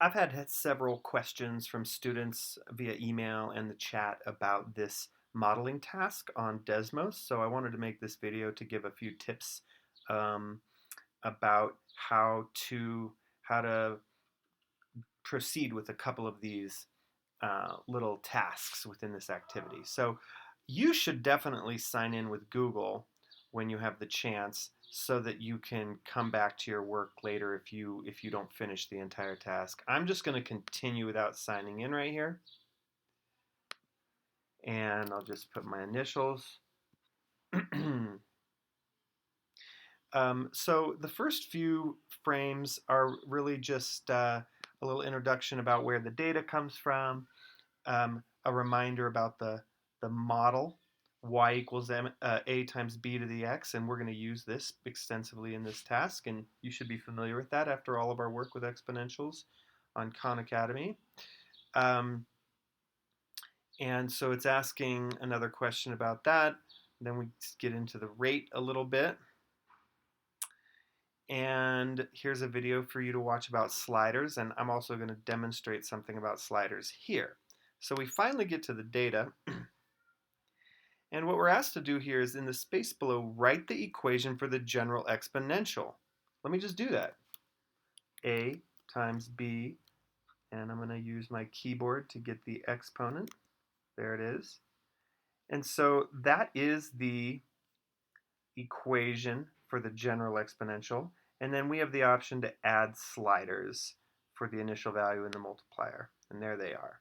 I've had several questions from students via email and the chat about this modeling task on Desmos, so I wanted to make this video to give a few tips um, about how to proceed with a couple of these little tasks within this activity. So you should definitely sign in with Google when you have the chance so that you can come back to your work later if you don't finish the entire task. I'm just going to continue without signing in right here, and I'll just put my initials. So the first few frames are really just a little introduction about where the data comes from, a reminder about the model y equals a times b to the x, and we're going to use this extensively in this task, and you should be familiar with that after all of our work with exponentials on Khan Academy. Um, and so it's asking another question about that. Then we get into the rate a little bit. And here's a video for you to watch about sliders, and I'm also going to demonstrate something about sliders here. So we finally get to the data, and what we're asked to do here is in the space below, write the equation for the general exponential. Let me just do that. A times B, and I'm going to use my keyboard to get the exponent. There it is. And so that is the equation for the general exponential. And then we have the option to add sliders for the initial value and the multiplier. And there they are.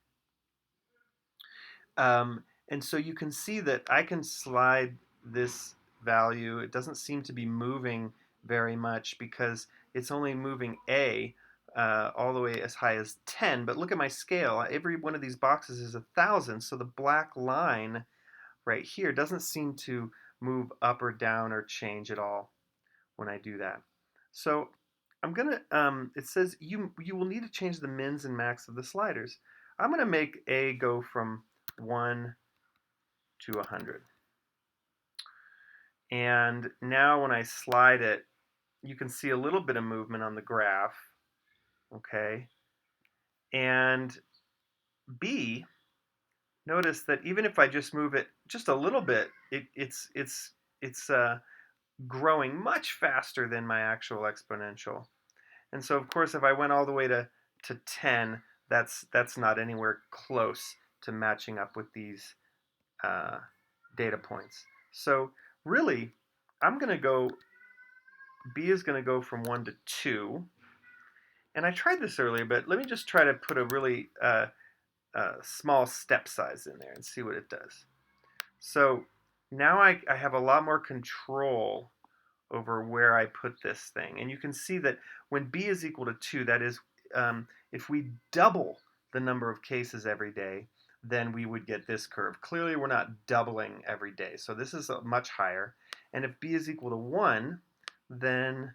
And so you can see that I can slide this value. It doesn't seem to be moving very much because it's only moving A all the way as high as 10. But look at my scale. Every one of these boxes is 1,000. So the black line right here doesn't seem to move up or down or change at all when I do that. So I'm gonna, it says you will need to change the mins and max of the sliders. I'm gonna make A go from 1 to 100. And now when I slide it, you can see a little bit of movement on the graph, okay? And B, notice that even if I just move it just a little bit, it's growing much faster than my actual exponential. And so of course if I went all the way to 10, that's not anywhere close to matching up with these uh, data points. So really, I'm going to go, B is going to go from 1 to 2. And I tried this earlier, but let me just try to put a really small step size in there and see what it does. So now I have a lot more control over where I put this thing. And you can see that when B is equal to 2, that is, if we double the number of cases every day, then we would get this curve. Clearly, we're not doubling every day, so this is much higher. And if B is equal to 1, then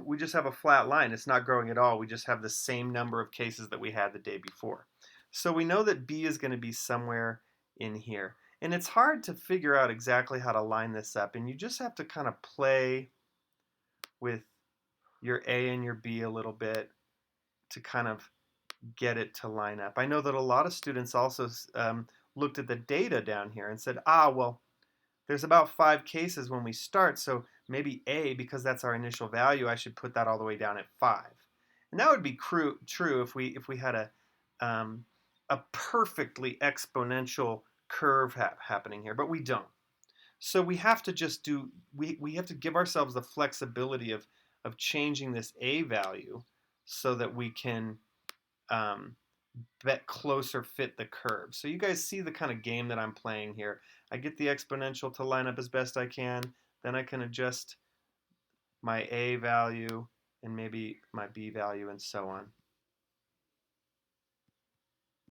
we just have a flat line. It's not growing at all. We just have the same number of cases that we had the day before. So we know that B is going to be somewhere in here. And it's hard to figure out exactly how to line this up, and you just have to kind of play with your A and your B a little bit to kind of get it to line up. I know that a lot of students also looked at the data down here and said, well, there's about 5 cases when we start, so maybe A, because that's our initial value, I should put that all the way down at 5. And that would be true if we had a perfectly exponential curve happening here, but we don't. So we have to just do, we have to give ourselves the flexibility of changing this A value so that we can closer fit the curve. So you guys see the kind of game that I'm playing here. I get the exponential to line up as best I can, then I can adjust my A value and maybe my B value and so on.